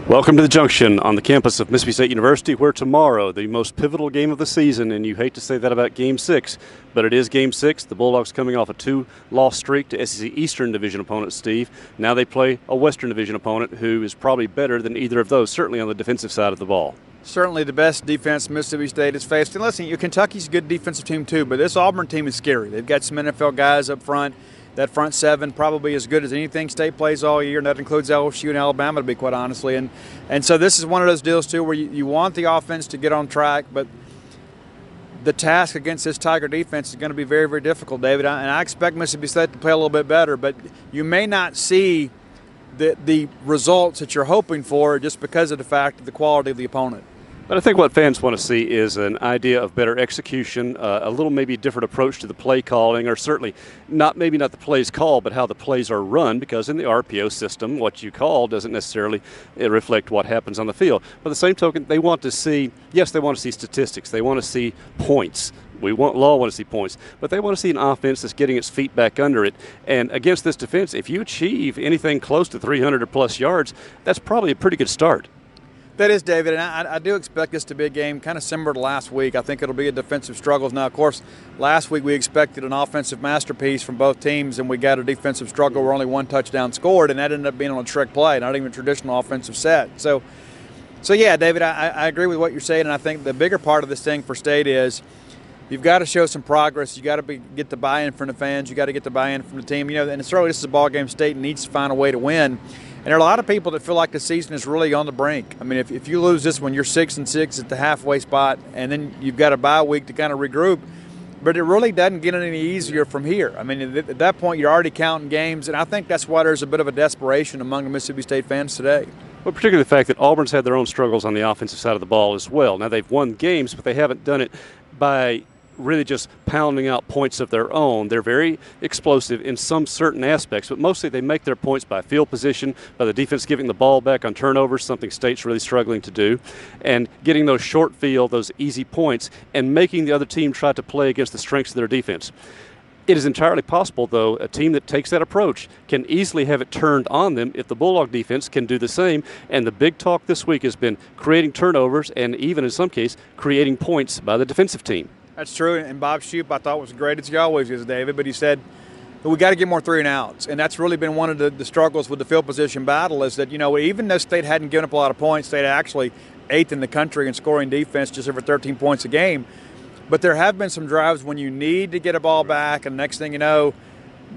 Welcome to the Junction on the campus of Mississippi State University, where tomorrow, the most pivotal game of the season, and you hate to say that about Game 6, but it is Game 6. The Bulldogs coming off a 2-loss streak to SEC Eastern Division opponent, Steve. Now they play a Western Division opponent who is probably better than either of those, certainly on the defensive side of the ball. Certainly the best defense Mississippi State has faced. And listen, Kentucky's a good defensive team too, but this Auburn team is scary. They've got some NFL guys up front. That front seven probably as good as anything State plays all year, and that includes LSU and Alabama, to be quite honestly. And so this is one of those deals, too, where you want the offense to get on track, but the task against this Tiger defense is going to be very, very difficult, David. And I expect Mississippi State to play a little bit better, but you may not see the results that you're hoping for just because of the fact of the quality of the opponent. But I think what fans want to see is an idea of better execution, a little maybe different approach to the play calling, or certainly maybe not the plays called, but how the plays are run, because in the RPO system, what you call doesn't necessarily reflect what happens on the field. By the same token, they want to see, yes, they want to see statistics. They want to see points. We want to see points, but they want to see an offense that's getting its feet back under it. And against this defense, if you achieve anything close to 300 or plus yards, that's probably a pretty good start. That is, David, and I do expect this to be a game kind of similar to last week. I think it'll be a defensive struggles. Now, of course, last week we expected an offensive masterpiece from both teams, and we got a defensive struggle where only one touchdown scored, and that ended up being on a trick play, not even a traditional offensive set. So yeah, David, I agree with what you're saying, and I think the bigger part of this thing for State is you've got to show some progress. You got to get the buy-in from the fans. You got to get the buy-in from the team. And certainly this is a ball game. State needs to find a way to win. And there are a lot of people that feel like the season is really on the brink. I mean, if you lose this one, you're 6-6 at the halfway spot, and then you've got a bye week to kind of regroup. But it really doesn't get any easier from here. I mean, at that point, you're already counting games, and I think that's why there's a bit of a desperation among the Mississippi State fans today. Well, particularly the fact that Auburn's had their own struggles on the offensive side of the ball as well. Now, they've won games, but they haven't done it by really just pounding out points of their own. They're very explosive in some certain aspects, but mostly they make their points by field position, by the defense giving the ball back on turnovers, something State's really struggling to do, and getting those short field, those easy points, and making the other team try to play against the strengths of their defense. It is entirely possible, though, a team that takes that approach can easily have it turned on them if the Bulldog defense can do the same. And the big talk this week has been creating turnovers and even in some cases creating points by the defensive team. That's true, and Bob Shoup I thought was great as he always is, David, but he said we got to get more 3-and-outs, and that's really been one of the struggles with the field position battle is that, even though State hadn't given up a lot of points, State actually 8th in the country in scoring defense, just over 13 points a game, but there have been some drives when you need to get a ball back, and next thing you know,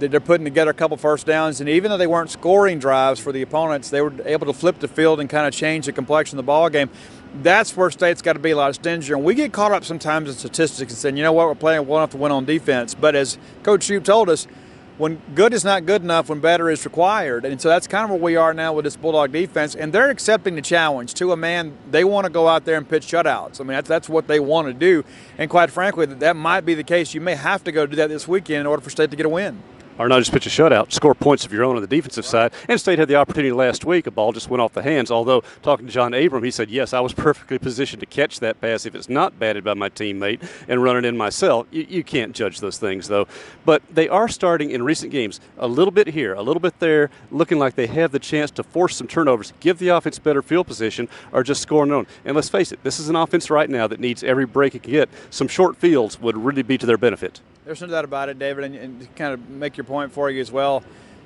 they're putting together a couple first downs, and even though they weren't scoring drives for the opponents, they were able to flip the field and kind of change the complexion of the ball game. That's where State's got to be a lot stingier. And we get caught up sometimes in statistics and saying, you know what, we're playing well enough to win on defense. But as Coach Shoup told us, when good is not good enough, when better is required. And so that's kind of where we are now with this Bulldog defense. And they're accepting the challenge. To a man, they want to go out there and pitch shutouts. I mean, that's what they want to do. And quite frankly, that might be the case. You may have to go do that this weekend in order for State to get a win. Or not just pitch a shutout, score points of your own on the defensive side. And State had the opportunity last week. A ball just went off the hands. Although, talking to John Abram, he said, yes, I was perfectly positioned to catch that pass if it's not batted by my teammate and run it in myself. You can't judge those things, though. But they are starting in recent games a little bit here, a little bit there, looking like they have the chance to force some turnovers, give the offense better field position, or just score on their own. And let's face it, this is an offense right now that needs every break it can get. Some short fields would really be to their benefit. There's no doubt about it, David, and to kind of make your point for you as well,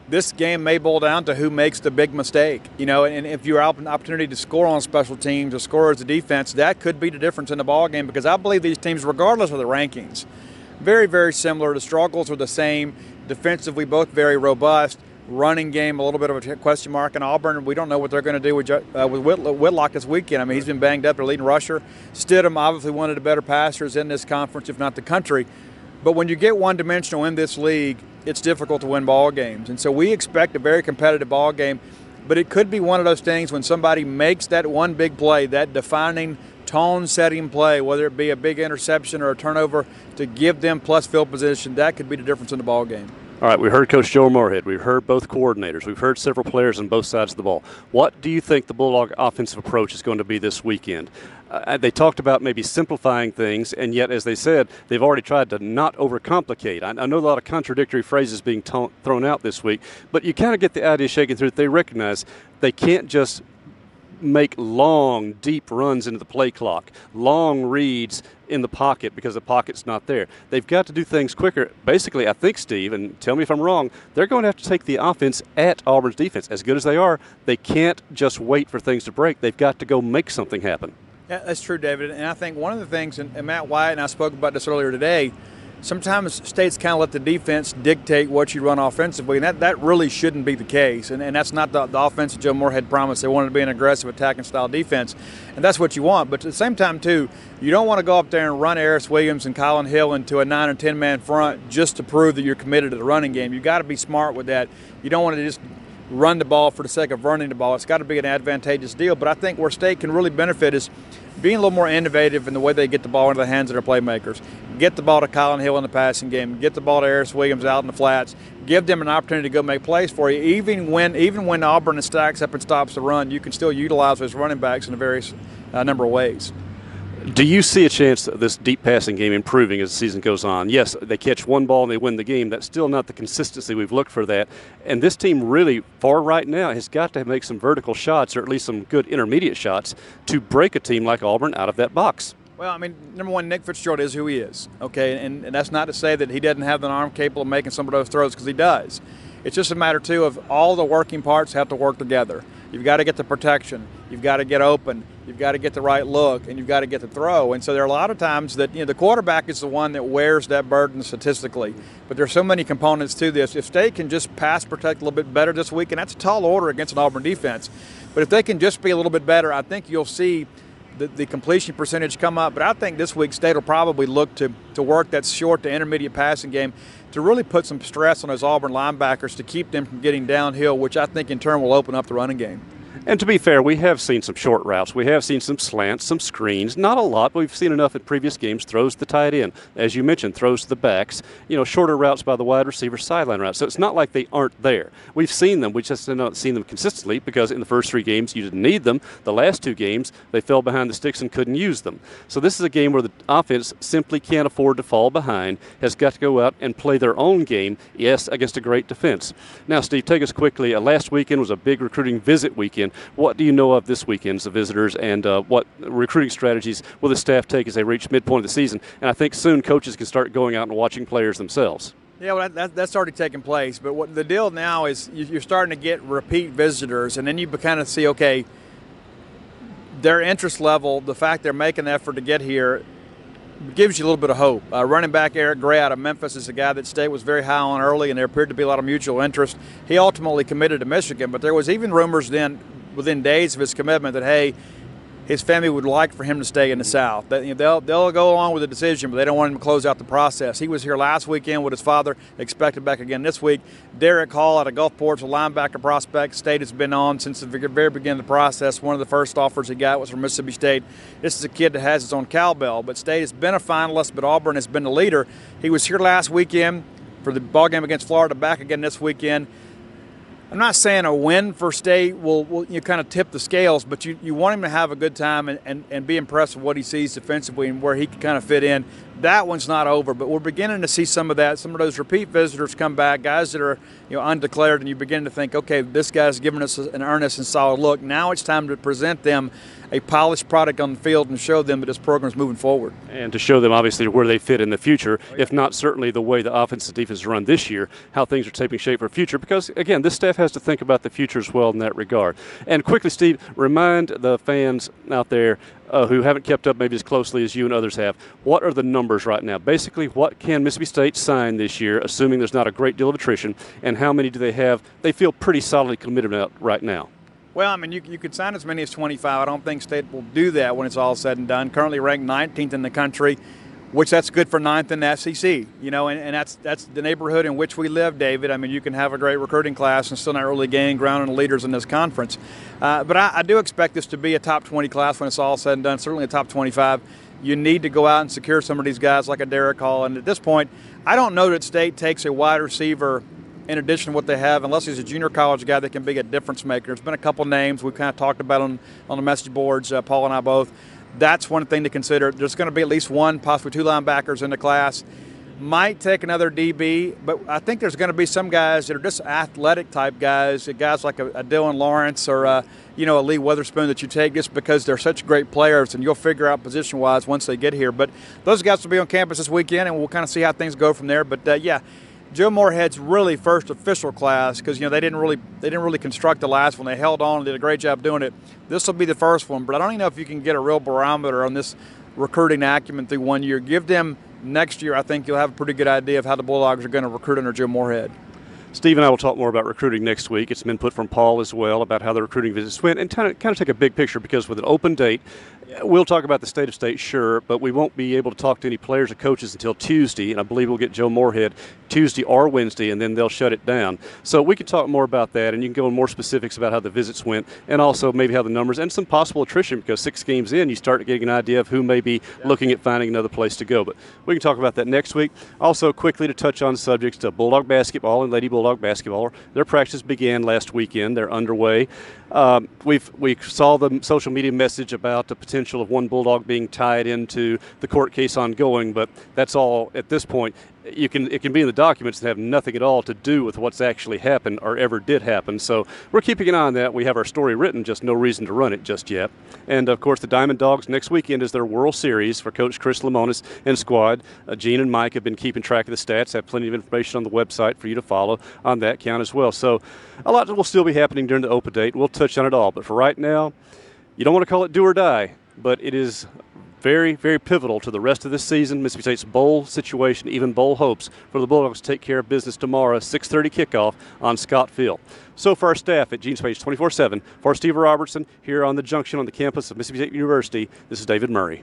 this game may boil down to who makes the big mistake. And if you have an opportunity to score on special teams or score as a defense, that could be the difference in the ball game, because I believe these teams, regardless of the rankings, very, very similar. The struggles are the same. Defensively, both very robust. Running game, a little bit of a question mark. In Auburn, we don't know what they're going to do with Whitlock this weekend. I mean, he's been banged up, their leading rusher. Stidham, obviously one of the better passers in this conference, if not the country. But when you get one-dimensional in this league, it's difficult to win ball games. And so we expect a very competitive ball game. But it could be one of those things when somebody makes that one big play, that defining tone-setting play, whether it be a big interception or a turnover, to give them plus field position, that could be the difference in the ball game. All right, we heard Coach Joe Moorhead. We've heard both coordinators. We've heard several players on both sides of the ball. What do you think the Bulldog offensive approach is going to be this weekend? They talked about maybe simplifying things, and yet, as they said, they've already tried to not overcomplicate. I know a lot of contradictory phrases being thrown out this week, but you kind of get the idea shaking through that they recognize they can't just make long, deep runs into the play clock, long reads in the pocket because the pocket's not there. They've got to do things quicker. Basically, I think, Steve, and tell me if I'm wrong, they're going to have to take the offense at Auburn's defense. As good as they are, they can't just wait for things to break. They've got to go make something happen. Yeah, that's true, David. And I think one of the things, and Matt Wyatt and I spoke about this earlier today, sometimes states kind of let the defense dictate what you run offensively, and that really shouldn't be the case. And that's not the offense that Joe Moore had promised. They wanted to be an aggressive attacking style defense, and that's what you want. But at the same time, too, you don't want to go up there and run Harris Williams and Colin Hill into a 9 or 10 man front just to prove that you're committed to the running game. You've got to be smart with that. You don't want to just run the ball for the sake of running the ball. It's got to be an advantageous deal. But I think where State can really benefit is being a little more innovative in the way they get the ball into the hands of their playmakers. Get the ball to Colin Hill in the passing game. Get the ball to Harris Williams out in the flats. Give them an opportunity to go make plays for you. Even when Auburn stacks up and stops the run, you can still utilize those running backs in a various number of ways. Do you see a chance of this deep passing game improving as the season goes on? Yes, they catch one ball and they win the game. That's still not the consistency we've looked for that. And this team really, for right now, has got to make some vertical shots, or at least some good intermediate shots, to break a team like Auburn out of that box. Well, I mean, number one, Nick Fitzgerald is who he is, okay? And that's not to say that he doesn't have an arm capable of making some of those throws, because he does. It's just a matter, too, of all the working parts have to work together. You've got to get the protection. You've got to get open. You've got to get the right look, and you've got to get the throw. And so there are a lot of times that, the quarterback is the one that wears that burden statistically. But there's so many components to this. If State can just pass protect a little bit better this week, and that's a tall order against an Auburn defense, but if they can just be a little bit better, I think you'll see the completion percentage come up. But I think this week State will probably look to work that short to intermediate passing game to really put some stress on those Auburn linebackers to keep them from getting downhill, which I think in turn will open up the running game. And to be fair, we have seen some short routes. We have seen some slants, some screens. Not a lot, but we've seen enough in previous games. Throws to the tight end. As you mentioned, throws to the backs. Shorter routes by the wide receiver, sideline routes. So it's not like they aren't there. We've seen them. We just have not seen them consistently because in the first 3 games you didn't need them. The last 2 games they fell behind the sticks and couldn't use them. So this is a game where the offense simply can't afford to fall behind, has got to go out and play their own game, yes, against a great defense. Now, Steve, take us quickly. Last weekend was a big recruiting visit weekend. What do you know of this weekend as the visitors, and what recruiting strategies will the staff take as they reach midpoint of the season? And I think soon coaches can start going out and watching players themselves. Yeah, well, that's already taken place. But what the deal now is you're starting to get repeat visitors, and then you kind of see, okay, their interest level, the fact they're making the effort to get here, gives you a little bit of hope. Running back Eric Gray out of Memphis is a guy that State was very high on early, and there appeared to be a lot of mutual interest. He ultimately committed to Michigan, but there was even rumors then within days of his commitment that, hey, his family would like for him to stay in the South. They'll go along with the decision, but they don't want him to close out the process. He was here last weekend with his father, expected back again this week. Derek Hall out of Gulfport's a linebacker prospect. State has been on since the very beginning of the process. One of the first offers he got was from Mississippi State. This is a kid that has his own cowbell, but State has been a finalist, but Auburn has been the leader. He was here last weekend for the ball game against Florida, back again this weekend. I'm not saying a win for State will kind of tip the scales, but you want him to have a good time and be impressed with what he sees defensively and where he can kind of fit in. That one's not over, but we're beginning to see some of that. Some of those repeat visitors come back, guys that are undeclared, and you begin to think, okay, this guy's giving us an earnest and solid look. Now it's time to present them a polished product on the field and show them that this program's moving forward. And to show them, obviously, where they fit in the future, if not certainly the way the offense and defense run this year, how things are taking shape for the future. Because, again, this staff has to think about the future as well in that regard. And quickly, Steve, remind the fans out there who haven't kept up maybe as closely as you and others have, what are the numbers right now? Basically, what can Mississippi State sign this year, assuming there's not a great deal of attrition, and how many do they have they feel pretty solidly committed out right now? Well, I mean, you could sign as many as 25. I don't think State will do that when it's all said and done. Currently ranked 19th in the country, which that's good for 9th in the SEC. And that's the neighborhood in which we live, David. I mean, you can have a great recruiting class and still not really gain ground on the leaders in this conference. But I do expect this to be a top 20 class when it's all said and done, certainly a top 25. You need to go out and secure some of these guys like a Derek Hall. And at this point, I don't know that State takes a wide receiver in addition to what they have, unless he's a junior college guy that can be a difference maker. There's been a couple names we've kind of talked about on the message boards, Paul and I both. That's one thing to consider. There's going to be at least one, possibly 2 linebackers in the class. might take another DB, but I think there's going to be some guys that are just athletic type guys like a Dylan Lawrence or a Lee Witherspoon that you take just because they're such great players, and you'll figure out position-wise once they get here. But those guys will be on campus this weekend, and we'll kind of see how things go from there. But Joe Moorhead's really first official class because they didn't really construct the last one. They held on and did a great job doing it. This will be the first one, but I don't even know if you can get a real barometer on this recruiting acumen through 1 year. Give them next year, I think you'll have a pretty good idea of how the Bulldogs are going to recruit under Joe Moorhead. Steve and I will talk more about recruiting next week. It's some input from Paul as well about how the recruiting visits went and kind of take a big picture, because with an open date, we'll talk about the state of state, sure, but we won't be able to talk to any players or coaches until Tuesday, and I believe we'll get Joe Moorhead Tuesday or Wednesday, and then they'll shut it down. So we can talk more about that, and you can go in more specifics about how the visits went, and also maybe how the numbers and some possible attrition, because 6 games in, you start getting an idea of who may be looking at finding another place to go. But we can talk about that next week. Also, quickly to touch on subjects to Bulldog basketball and Lady Bulldog basketball. Their practice began last weekend. They're underway. We saw the social media message about the potential of one Bulldog being tied into the court case ongoing, but that's all at this point. It can be in the documents and have nothing at all to do with what's actually happened or ever did happen. So we're keeping an eye on that. We have our story written, just no reason to run it just yet. And, of course, the Diamond Dogs next weekend is their World Series for Coach Chris Lamonis and squad. Gene and Mike have been keeping track of the stats, have plenty of information on the website for you to follow on that count as well. So a lot will still be happening during the open date. We'll touch on it all. But for right now, you don't want to call it do or die, but it is very, very pivotal to the rest of this season. Mississippi State's bowl situation, even bowl hopes for the Bulldogs to take care of business tomorrow, 6:30 kickoff on Scott Field. So for our staff at Gene's Page 24/7, for Steve Robertson here on the Junction on the campus of Mississippi State University, this is David Murray.